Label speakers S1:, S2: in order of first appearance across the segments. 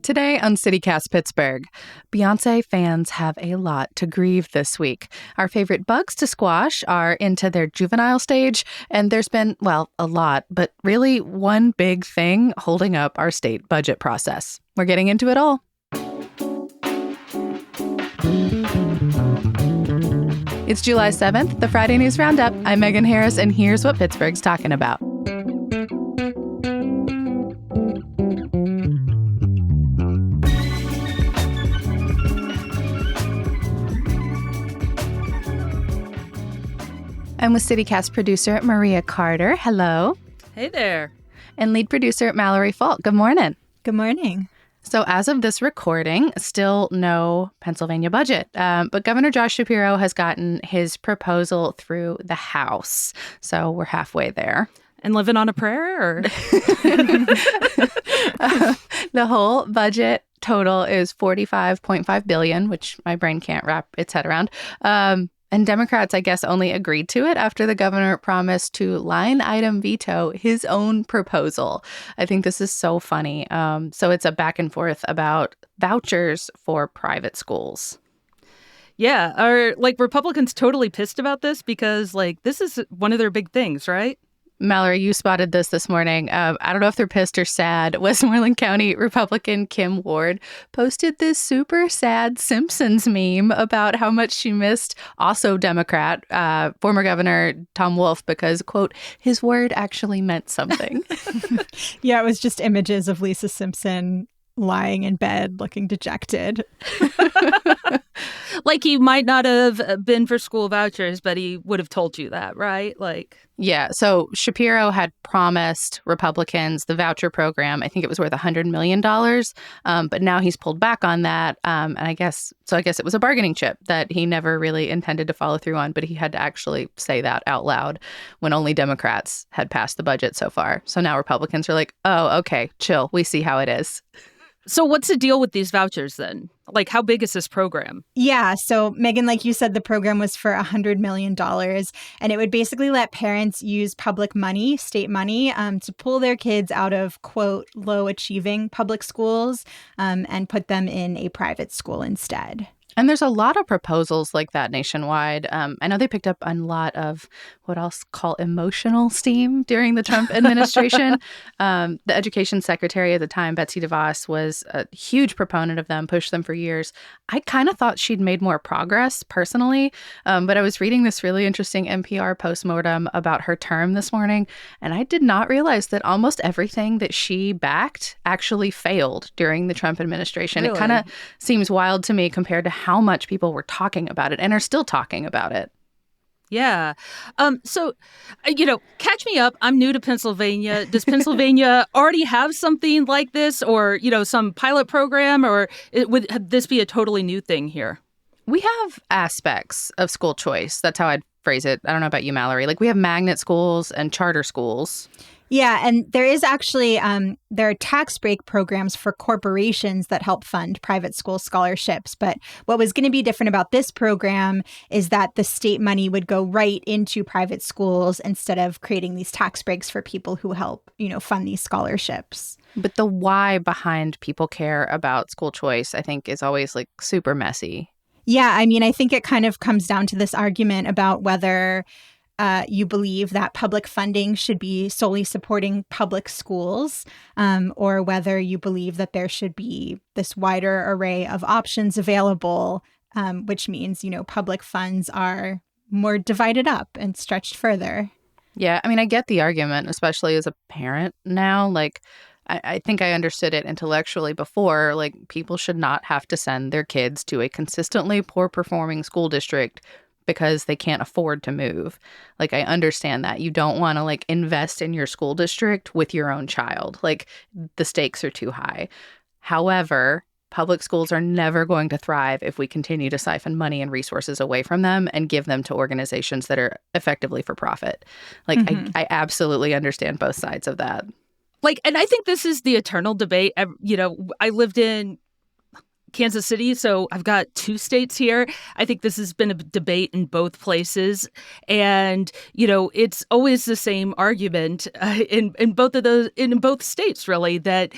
S1: Today on CityCast Pittsburgh, Beyoncé fans have a lot to grieve this week. Our favorite bugs to squash are into their juvenile stage, and there's been, well, a lot, but really one big thing holding up our state budget process. We're getting into it all. It's July 7th, the Friday News Roundup. I'm Megan Harris, and here's what Pittsburgh's talking about. I'm with CityCast producer Maria Carter. Hello.
S2: Hey there.
S1: And lead producer Mallory Falk. Good morning.
S3: Good morning.
S1: So as of this recording, still no Pennsylvania budget. But Governor Josh Shapiro has gotten his proposal through the House. So we're halfway there.
S2: And living on a prayer? Or?
S1: The whole budget total is $45.5 billion, which my brain can't wrap its head around. And Democrats, I guess, only agreed to it after the governor promised to line item veto his own proposal. I think this is so funny. So it's a back and forth about vouchers for private schools.
S2: Yeah. Are Republicans totally pissed about this? Because this is one of their big things, right?
S1: Mallory, you spotted this morning. I don't know if they're pissed or sad. Westmoreland County Republican Kim Ward posted this super sad Simpsons meme about how much she missed also Democrat, former Governor Tom Wolf, because, quote, his word actually meant something.
S3: Yeah, it was just images of Lisa Simpson lying in bed looking dejected.
S2: He might not have been for school vouchers, but he would have told you that, right?
S1: Yeah. So Shapiro had promised Republicans the voucher program. I think it was worth $100 million. But now he's pulled back on that. And I guess it was a bargaining chip that he never really intended to follow through on. But he had to actually say that out loud when only Democrats had passed the budget so far. So now Republicans are like, oh, OK, chill. We see how it is.
S2: So what's the deal with these vouchers then? How big is this program?
S3: Yeah. So, Megan, like you said, the program was for $100 million. And it would basically let parents use public money, state money, to pull their kids out of, quote, low-achieving public schools and put them in a private school instead.
S1: And there's a lot of proposals like that nationwide. I know they picked up on a lot of what I'll call emotional steam during the Trump administration. The education secretary at the time, Betsy DeVos, was a huge proponent of them, pushed them for years. I kind of thought she'd made more progress personally, but I was reading this really interesting NPR postmortem about her term this morning, and I did not realize that almost everything that she backed actually failed during the Trump administration.
S2: Really?
S1: It kind of seems wild to me compared to how much people were talking about it and are still talking about it.
S2: Yeah. So, catch me up. I'm new to Pennsylvania. Does Pennsylvania already have something like this or, some pilot program, or would this be a totally new thing here?
S1: We have aspects of school choice. That's how I'd phrase it. I don't know about you, Mallory. We have magnet schools and charter schools.
S3: Yeah, and there is actually, there are tax break programs for corporations that help fund private school scholarships. But what was going to be different about this program is that the state money would go right into private schools instead of creating these tax breaks for people who help, fund these scholarships.
S1: But the why behind people care about school choice, I think, is always super messy.
S3: Yeah, I think it kind of comes down to this argument about whether you believe that public funding should be solely supporting public schools, or whether you believe that there should be this wider array of options available, which means, public funds are more divided up and stretched further.
S1: Yeah, I get the argument, especially as a parent now. I think I understood it intellectually before. People should not have to send their kids to a consistently poor performing school district because they can't afford to move. I understand that. You don't want to invest in your school district with your own child. The stakes are too high. However, public schools are never going to thrive if we continue to siphon money and resources away from them and give them to organizations that are effectively for profit. I absolutely understand both sides of that.
S2: And I think this is the eternal debate. I lived in Kansas City, so I've got two states here. I think this has been a debate in both places. And, it's always the same argument in both states, really, that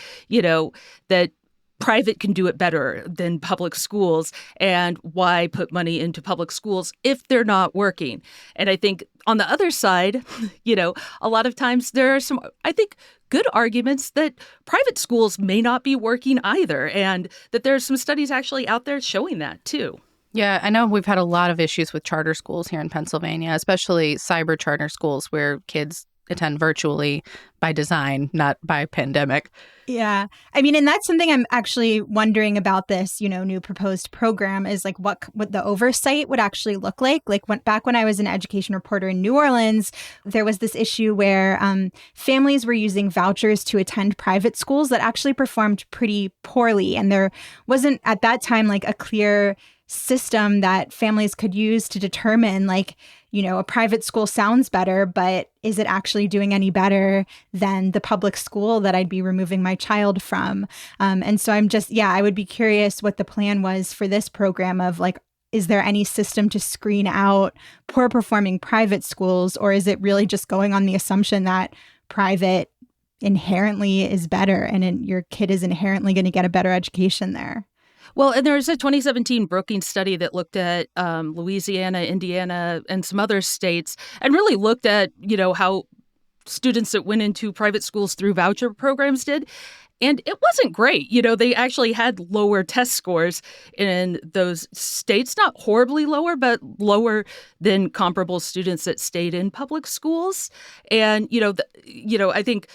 S2: private can do it better than public schools, and why put money into public schools if they're not working. And I think on the other side, a lot of times there are some, I think, good arguments that private schools may not be working either, and that there are some studies actually out there showing that too.
S1: Yeah, I know we've had a lot of issues with charter schools here in Pennsylvania, especially cyber charter schools where kids attend virtually by design, not by pandemic.
S3: Yeah. I mean, and that's something I'm actually wondering about this, new proposed program is like what the oversight would actually look like. Like back when I was an education reporter in New Orleans, there was this issue where families were using vouchers to attend private schools that actually performed pretty poorly. And there wasn't at that time like a clear system that families could use to determine like, a private school sounds better, but is it actually doing any better than the public school that I'd be removing my child from? And so I would be curious what the plan was for this program of like, is there any system to screen out poor performing private schools, or is it really just going on the assumption that private inherently is better and your kid is inherently going to get a better education there?
S2: Well, and there was a 2017 Brookings study that looked at Louisiana, Indiana, and some other states, and really looked at, how students that went into private schools through voucher programs did. And it wasn't great. They actually had lower test scores in those states, not horribly lower, but lower than comparable students that stayed in public schools. And, I think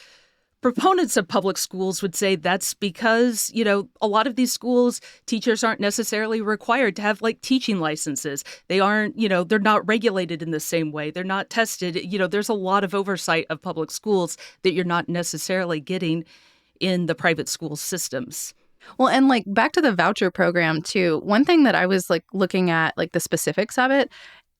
S2: proponents of public schools would say that's because, a lot of these schools, teachers aren't necessarily required to have like teaching licenses. They aren't, they're not regulated in the same way. They're not tested. There's a lot of oversight of public schools that you're not necessarily getting in the private school systems.
S1: Well, and like back to the voucher program too, one thing that I was like looking at, like the specifics of it,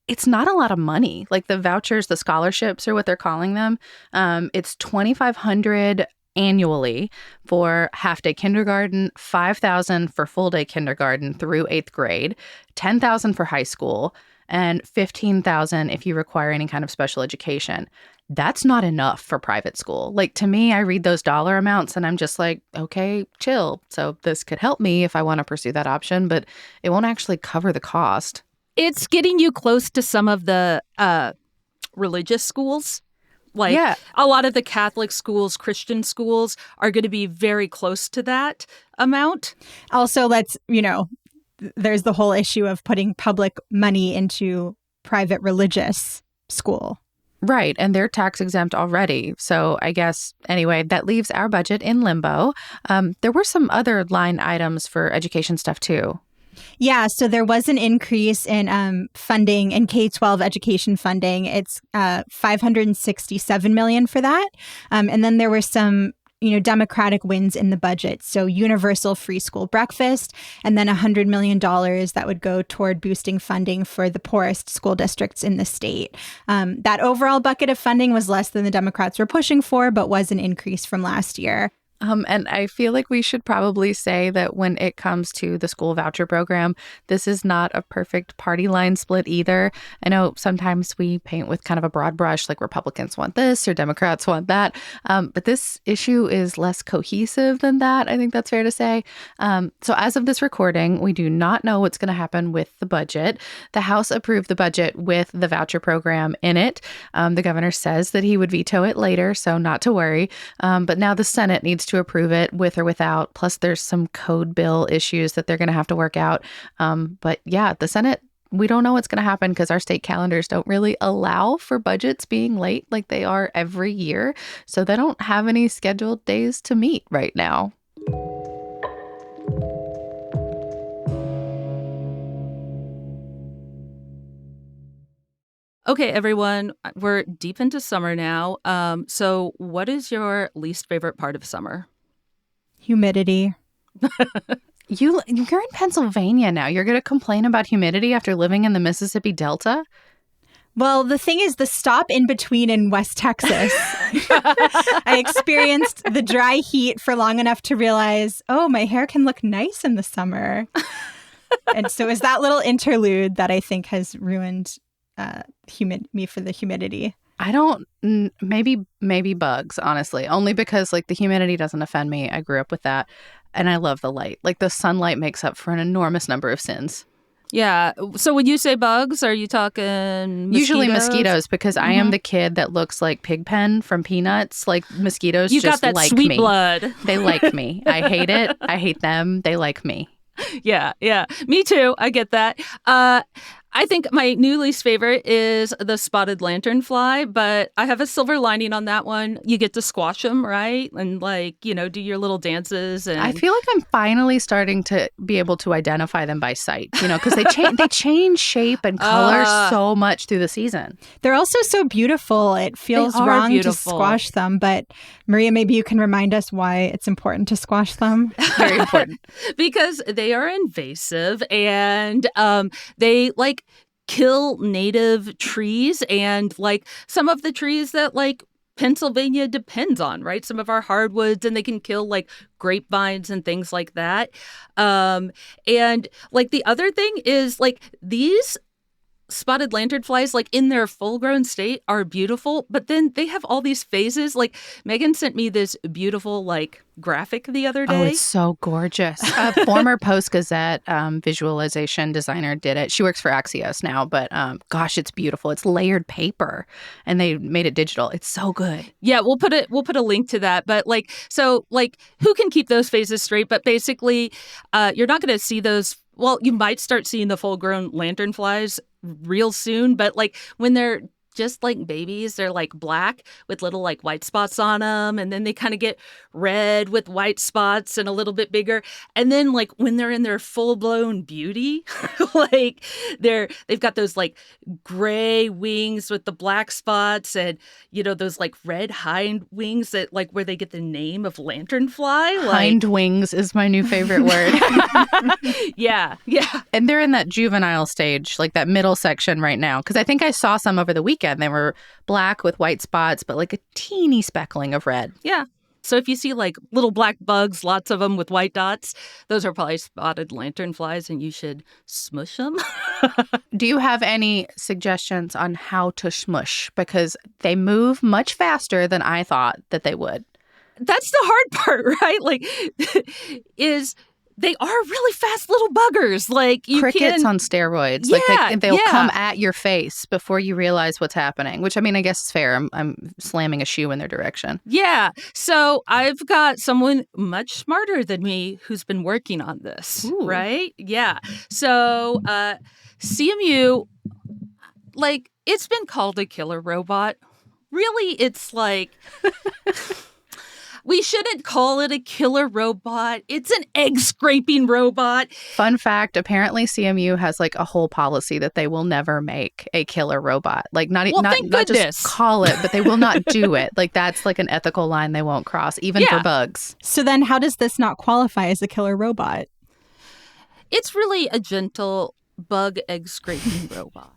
S1: it's not a lot of money. Like the vouchers, the scholarships are what they're calling them. It's $2,500 annually for half-day kindergarten, $5,000 for full-day kindergarten through 8th grade, $10,000 for high school, and $15,000 if you require any kind of special education. That's not enough for private school. Like to me, I read those dollar amounts and I'm just like, okay, chill. So this could help me if I want to pursue that option, but it won't actually cover the cost.
S2: It's getting you close to some of the religious schools. Like a lot of the Catholic schools, Christian schools are going to be very close to that amount.
S3: Also, there's the whole issue of putting public money into private religious school.
S1: Right. And they're tax exempt already. So I guess, anyway, that leaves our budget in limbo. There were some other line items for education stuff, too.
S3: Yeah, so there was an increase in funding in K-12 education funding. It's $567 million for that. And then there were some, Democratic wins in the budget. So universal free school breakfast, and then $100 million that would go toward boosting funding for the poorest school districts in the state. That overall bucket of funding was less than the Democrats were pushing for, but was an increase from last year.
S1: And I feel like we should probably say that when it comes to the school voucher program, this is not a perfect party line split either. I know sometimes we paint with kind of a broad brush, like Republicans want this or Democrats want that. But this issue is less cohesive than that. I think that's fair to say. So as of this recording, we do not know what's going to happen with the budget. The House approved the budget with the voucher program in it. The governor says that he would veto it later, so not to worry. But now the Senate needs to approve it with or without. Plus, there's some code bill issues that they're going to have to work out. But yeah, the Senate, we don't know what's going to happen because our state calendars don't really allow for budgets being late like they are every year. So they don't have any scheduled days to meet right now.
S2: Okay, everyone, we're deep into summer now. So what is your least favorite part of summer?
S3: Humidity.
S1: You're in Pennsylvania now. You're going to complain about humidity after living in the Mississippi Delta?
S3: Well, the thing is, the stop in between in West Texas, I experienced the dry heat for long enough to realize, oh, my hair can look nice in the summer. And so it's that little interlude that I think has ruined me for the humidity.
S1: I don't, maybe bugs, honestly, only because like the humidity doesn't offend me. I grew up with that. and I love the light. Like the sunlight makes up for an enormous number of sins.
S2: Yeah. So when you say bugs, are you talking mosquitoes?
S1: Usually mosquitoes, because I am the kid that looks like Pigpen from Peanuts. Like mosquitoes
S2: You
S1: just
S2: got that
S1: like
S2: sweet
S1: me.
S2: blood.
S1: They like me. I hate it. I hate them. They like me.
S2: Yeah. Me too. I get that. I think my new least favorite is the spotted lanternfly, but I have a silver lining on that one. You get to squash them, right? And do your little dances. And
S1: I feel like I'm finally starting to be able to identify them by sight, because they change shape and color so much through the season.
S3: They're also so beautiful. It feels wrong to squash them. But Maria, maybe you can remind us why it's important to squash them.
S1: Very important.
S2: Because they are invasive and they kill native trees and some of the trees that Pennsylvania depends on, right? Some of our hardwoods, and they can kill grapevines and things like that. And the other thing is these spotted lanternflies, in their full-grown state, are beautiful, but then they have all these phases. Megan sent me this beautiful graphic the other day.
S1: Oh, it's so gorgeous. A former Post-Gazette visualization designer did it. She works for Axios now, but gosh, it's beautiful. It's layered paper, and they made it digital. It's so good.
S2: Yeah, we'll put a link to that. But who can keep those phases straight? But basically, you're not going to see those. Well, you might start seeing the full-grown lanternflies real soon, but when they're just babies, they're black with little white spots on them, and then they kind of get red with white spots and a little bit bigger. And then when they're in their full-blown beauty, they've got those gray wings with the black spots, and those red hind wings that where they get the name of lanternfly.
S1: Hind wings is my new favorite word.
S2: Yeah.
S1: And they're in that juvenile stage, that middle section right now, because I think I saw some over the weekend. They were black with white spots, but a teeny speckling of red.
S2: Yeah. So if you see little black bugs, lots of them with white dots, those are probably spotted lanternflies, and you should smush them.
S1: Do you have any suggestions on how to smush? Because they move much faster than I thought that they would.
S2: That's the hard part, right? Is they are really fast little buggers.
S1: Crickets on steroids.
S2: Yeah,
S1: they'll come at your face before you realize what's happening, which, I guess is fair. I'm slamming a shoe in their direction.
S2: Yeah. So I've got someone much smarter than me who's been working on this.
S1: Ooh.
S2: Right? Yeah. So CMU, it's been called a killer robot. Really, it's we shouldn't call it a killer robot. It's an egg-scraping robot.
S1: Fun fact, apparently CMU has a whole policy that they will never make a killer robot. Not just call it, but they will not do it. That's an ethical line they won't cross, even for bugs.
S3: So then how does this not qualify as a killer robot?
S2: It's really a gentle bug egg-scraping robot.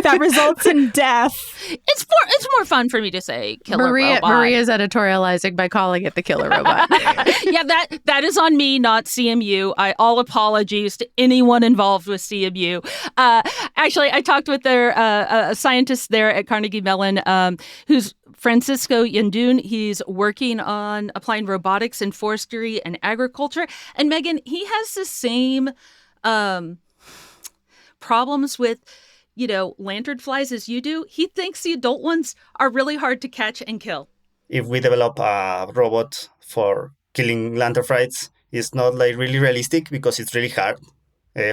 S3: That results in death.
S2: It's more fun for me to say killer robot.
S1: Maria's editorializing by calling it the killer robot.
S2: Yeah, that is on me, not CMU. All apologies to anyone involved with CMU. Actually, I talked with their a scientist there at Carnegie Mellon, who's Francisco Yandun. He's working on applying robotics in forestry and agriculture. And Megan, he has the same problems with lanternflies as you do. He thinks the adult ones are really hard to catch and kill.
S4: If we develop a robot for killing lanternflies, it's not really realistic because it's really hard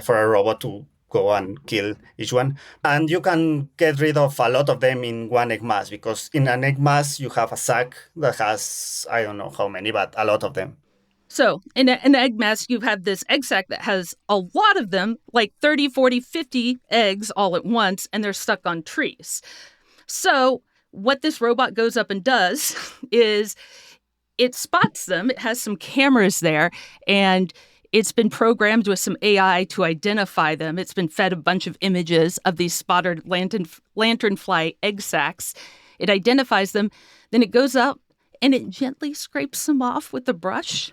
S4: for a robot to go and kill each one. And you can get rid of a lot of them in one egg mass, because in an egg mass you have a sac that has, I don't know how many, but a lot of them.
S2: So in an egg mass, you have this egg sac that has a lot of them, 30, 40, 50 eggs all at once, and they're stuck on trees. So what this robot goes up and does is it spots them. It has some cameras there, and it's been programmed with some AI to identify them. It's been fed a bunch of images of these spotted lanternfly egg sacs. It identifies them. Then it goes up, and it gently scrapes them off with a brush.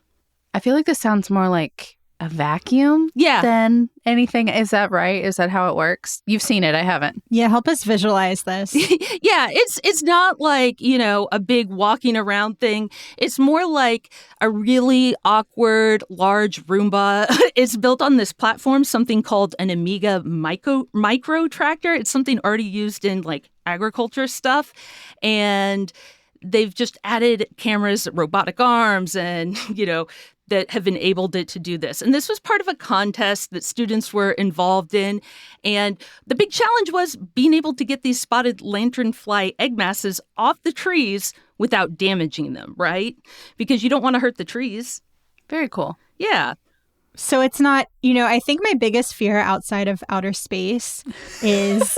S1: I feel like this sounds more like a vacuum
S2: Yeah.
S1: than anything. Is that right? Is that how it works? You've seen it. I haven't.
S3: Yeah, help us visualize this.
S2: Yeah, it's not like, a big walking around thing. It's more like a really awkward, large Roomba. It's built on this platform, something called an Amiga micro tractor. It's something already used in like agriculture stuff. And they've just added cameras, robotic arms, and, that have enabled it to do this. And this was part of a contest that students were involved in. And the big challenge was being able to get these spotted lanternfly egg masses off the trees without damaging them, right? Because you don't want to hurt the trees.
S1: Very cool.
S2: Yeah.
S3: So it's not, I think my biggest fear outside of outer space is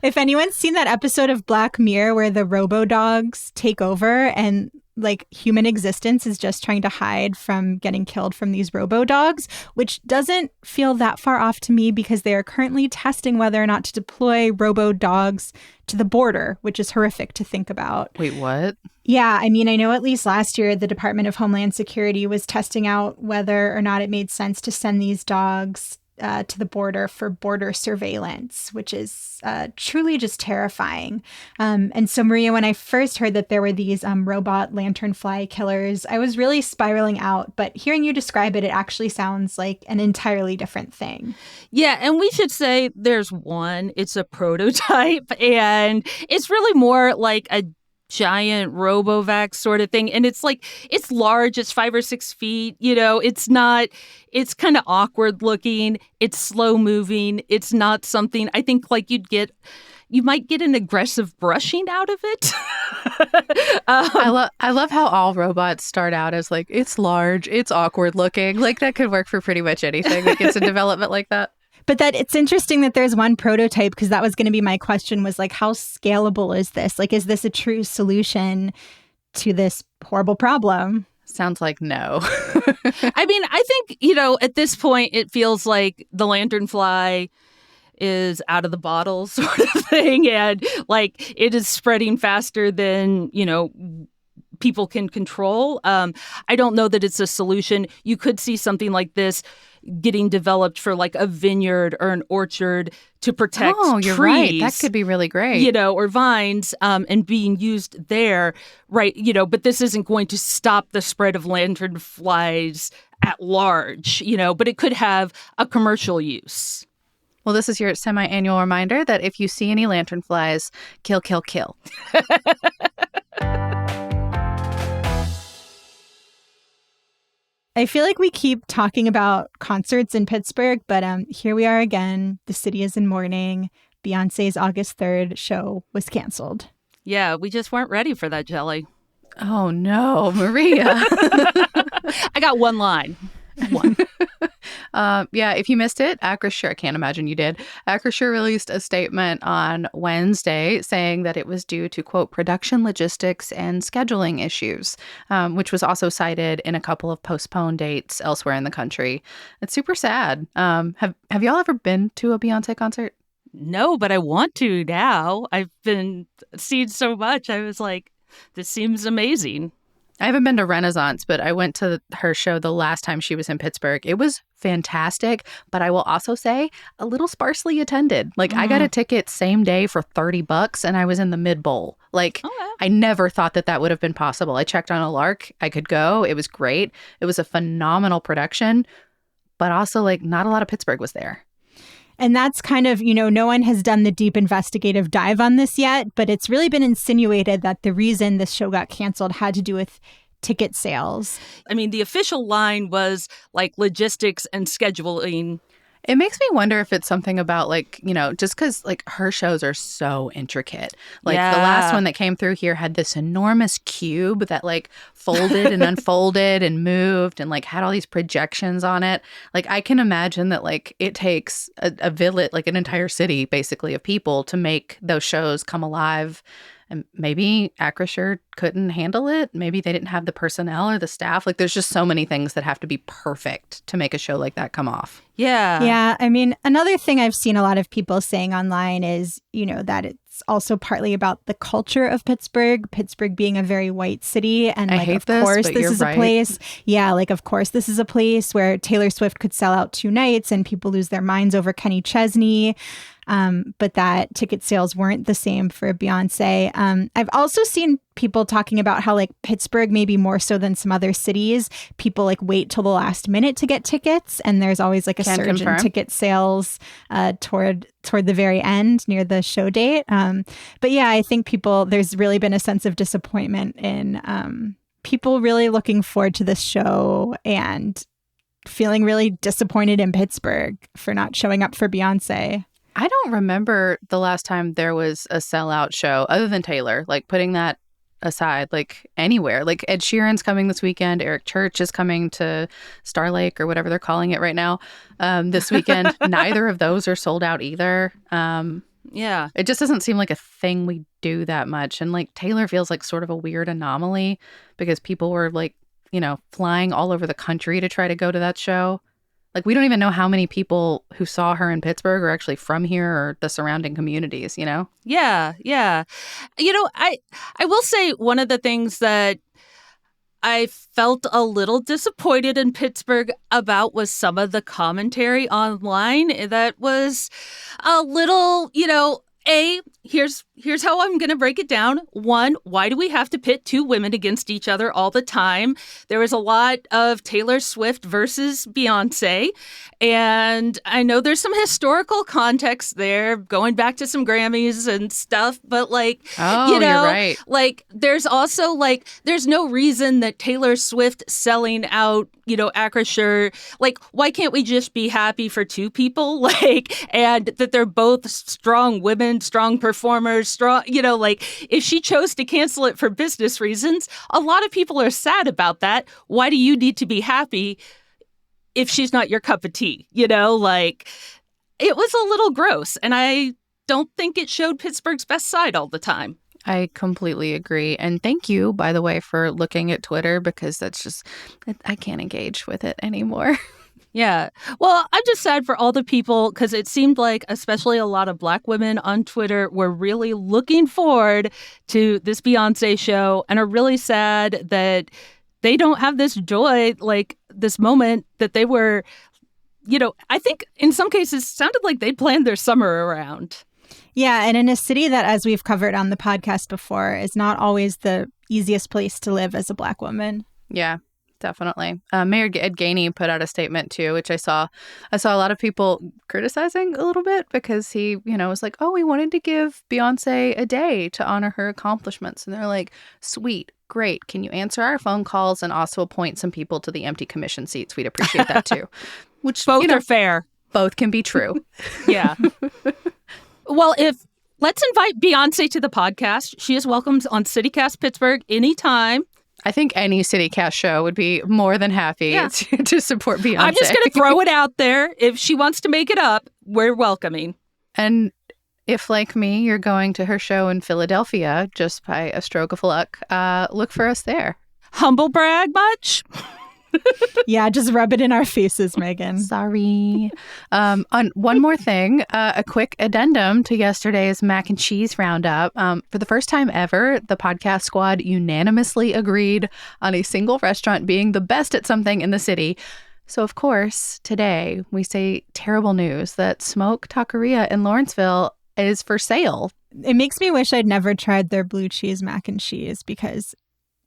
S3: if anyone's seen that episode of Black Mirror where the robo-dogs take over and like human existence is just trying to hide from getting killed from these robo-dogs, which doesn't feel that far off to me because they are currently testing whether or not to deploy robo-dogs to the border, which is horrific to think about.
S1: Wait, what?
S3: Yeah, I mean, I know at least last year the Department of Homeland Security was testing out whether or not it made sense to send these dogs to the border for border surveillance, which is truly just terrifying. And so, Maria, when I first heard that there were these robot lanternfly killers, I was really spiraling out. But hearing you describe it, it actually sounds like an entirely different thing.
S2: Yeah, and we should say there's one. It's a prototype, and it's really more like a giant RoboVac sort of thing. And it's large, it's 5 or 6 feet, it's kind of awkward looking, it's slow moving, it's not something I think like you might get an aggressive brushing out of it.
S1: I love how all robots start out as like, it's large, it's awkward looking. Like that could work for pretty much anything that gets in development like that.
S3: But that it's interesting that there's one prototype because that was going to be my question was like, how scalable is this? Like, is this a true solution to this horrible problem?
S1: Sounds like no.
S2: I mean, I think, at this point, it feels like the lanternfly is out of the bottle sort of thing. And like it is spreading faster than, people can control. I don't know that it's a solution. You could see something like this getting developed for like a vineyard or an orchard to protect
S1: you're
S2: trees.
S1: Right. That could be really great.
S2: Or vines and being used there. Right. But this isn't going to stop the spread of lanternflies at large, but it could have a commercial use.
S1: Well, this is your semi-annual reminder that if you see any lanternflies, kill, kill, kill.
S3: I feel like we keep talking about concerts in Pittsburgh, but here we are again. The city is in mourning. Beyoncé's August 3rd show was canceled.
S2: Yeah, we just weren't ready for that, Jelly.
S1: Oh, no, Maria.
S2: I got one line. One.
S1: If you missed it, Acrisure, I can't imagine you did. Acrisure released a statement on Wednesday saying that it was due to, quote, production logistics and scheduling issues, which was also cited in a couple of postponed dates elsewhere in the country. It's super sad. Have y'all ever been to a Beyoncé concert?
S2: No, but I want to now. I've been seeing so much. I was like, this seems amazing.
S1: I haven't been to Renaissance, but I went to her show the last time she was in Pittsburgh. It was fantastic, but I will also say a little sparsely attended. Like I got a ticket same day for $30 and I was in the mid bowl. Like I never thought that would have been possible. I checked on a lark. I could go. It was great. It was a phenomenal production, but also like not a lot of Pittsburgh was there.
S3: And that's kind of, no one has done the deep investigative dive on this yet, but it's really been insinuated that the reason this show got canceled had to do with ticket sales.
S2: I mean, the official line was like logistics and scheduling.
S1: It makes me wonder if it's something about like, just because like her shows are so intricate. Like the last one that came through here had this enormous cube that like folded and unfolded and moved and like had all these projections on it. Like I can imagine that like it takes a village, like an entire city basically of people to make those shows come alive And maybe Acrisure couldn't handle it. Maybe they didn't have the personnel or the staff. Like, there's just so many things that have to be perfect to make a show like that come off.
S2: Yeah.
S3: Yeah. I mean, another thing I've seen a lot of people saying online is, that it's also partly about the culture of Pittsburgh being a very white city. And
S1: I
S3: like,
S1: hate
S3: of
S1: this,
S3: course,
S1: but
S3: this
S1: you're
S3: is
S1: right.
S3: a place. Yeah. Like, of course, this is a place where Taylor Swift could sell out 2 nights and people lose their minds over Kenny Chesney. But that ticket sales weren't the same for Beyoncé. I've also seen people talking about how like Pittsburgh, maybe more so than some other cities, people like wait till the last minute to get tickets. And there's always like a
S1: Can
S3: surge
S1: confirm.
S3: in ticket sales toward the very end near the show date. But yeah, I think there's really been a sense of disappointment in people really looking forward to this show and feeling really disappointed in Pittsburgh for not showing up for Beyoncé.
S1: I don't remember the last time there was a sellout show other than Taylor, like putting that aside, like anywhere. Like Ed Sheeran's coming this weekend. Eric Church is coming to Star Lake or whatever they're calling it right now this weekend. Neither of those are sold out either.
S2: Yeah.
S1: It just doesn't seem like a thing we do that much. And like Taylor feels like sort of a weird anomaly because people were like, flying all over the country to try to go to that show. Like, we don't even know how many people who saw her in Pittsburgh are actually from here or the surrounding communities,
S2: Yeah, yeah. I will say one of the things that I felt a little disappointed in Pittsburgh about was some of the commentary online that was a little, here's how I'm going to break it down. 1, why do we have to pit 2 women against each other all the time? There was a lot of Taylor Swift versus Beyoncé. And I know there's some historical context there, going back to some Grammys and stuff. But
S1: you're right.
S2: Like there's also there's no reason that Taylor Swift selling out, Acrisure, why can't we just be happy for 2 people? And that they're both strong women, strong performers, strong, if she chose to cancel it for business reasons, a lot of people are sad about that. Why do you need to be happy if she's not your cup of tea? It was a little gross. And I don't think it showed Pittsburgh's best side all the time.
S1: I completely agree. And thank you, by the way, for looking at Twitter, because that's just, I can't engage with it anymore.
S2: Yeah. Well, I'm just sad for all the people because it seemed like especially a lot of Black women on Twitter were really looking forward to this Beyoncé show and are really sad that they don't have this joy, this moment that they were, I think in some cases sounded like they planned their summer around.
S3: Yeah, and in a city that, as we've covered on the podcast before, is not always the easiest place to live as a Black woman.
S1: Yeah, definitely. Mayor Ed Gainey put out a statement too, which I saw a lot of people criticizing a little bit because he, was like, oh, we wanted to give Beyoncé a day to honor her accomplishments. And they're like, sweet, great. Can you answer our phone calls and also appoint some people to the empty commission seats? We'd appreciate that too. Which
S2: both are fair.
S1: Both can be true.
S2: Yeah. Well, let's invite Beyoncé to the podcast. She is welcome on CityCast Pittsburgh anytime.
S1: I think any CityCast show would be more than happy to support Beyoncé.
S2: I'm just going to throw it out there. If she wants to make it up, we're welcoming.
S1: And if, like me, you're going to her show in Philadelphia just by a stroke of luck, look for us there.
S2: Humble brag much?
S3: Yeah, just rub it in our faces, Megan.
S1: Sorry. On one more thing, a quick addendum to yesterday's mac and cheese roundup. For the first time ever, the podcast squad unanimously agreed on a single restaurant being the best at something in the city. So, of course, today we say terrible news that Smoke Taqueria in Lawrenceville is for sale.
S3: It makes me wish I'd never tried their blue cheese mac and cheese because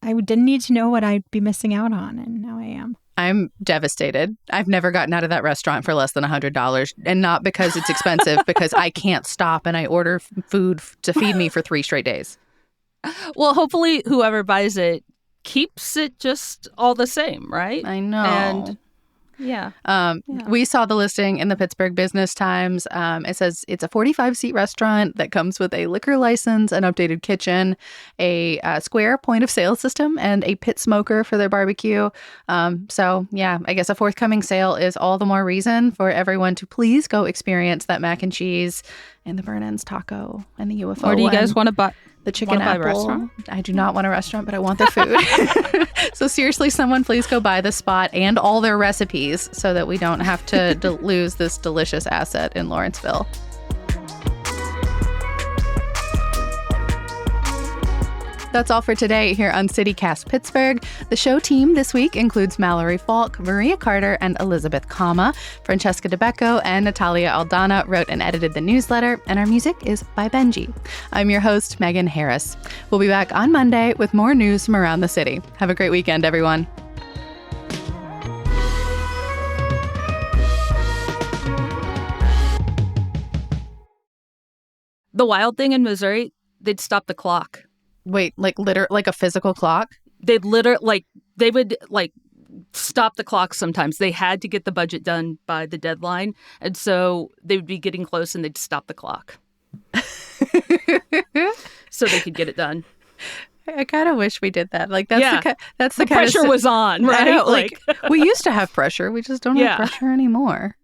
S3: I didn't need to know what I'd be missing out on, and now I am.
S1: I'm devastated. I've never gotten out of that restaurant for less than $100, and not because it's expensive, because I can't stop and I order food to feed me for 3 straight days.
S2: Well, hopefully whoever buys it keeps it just all the same, right?
S1: I know.
S2: And yeah.
S1: We saw the listing in the Pittsburgh Business Times. It says it's a 45-seat restaurant that comes with a liquor license, an updated kitchen, a square point of sale system, and a pit smoker for their barbecue. So, yeah, I guess a forthcoming sale is all the more reason for everyone to please go experience that mac and cheese and the burn-ends taco and the UFO
S2: Or do you
S1: one.
S2: guys want to
S1: The chicken
S2: Wanna buy a
S1: apple.
S2: restaurant?
S1: I do not want a restaurant, but I want their food. So seriously, someone please go buy the spot and all their recipes so that we don't have to lose this delicious asset in Lawrenceville. That's all for today here on CityCast Pittsburgh. The show team this week includes Mallory Falk, Maria Carter, and Elizabeth Kama. Francesca DeBecco and Natalia Aldana wrote and edited the newsletter, and our music is by Benji. I'm your host, Megan Harris. We'll be back on Monday with more news from around the city. Have a great weekend, everyone.
S2: The wild thing in Missouri, they'd stop the clock.
S1: Wait, like a physical clock?
S2: They would stop the clock sometimes. They had to get the budget done by the deadline. And so they would be getting close and they'd stop the clock. So they could get it done.
S1: I kind of wish we did that. Like that's the kind
S2: pressure
S1: of
S2: was on, right?
S1: I know, like we used to have pressure. We just don't have pressure anymore.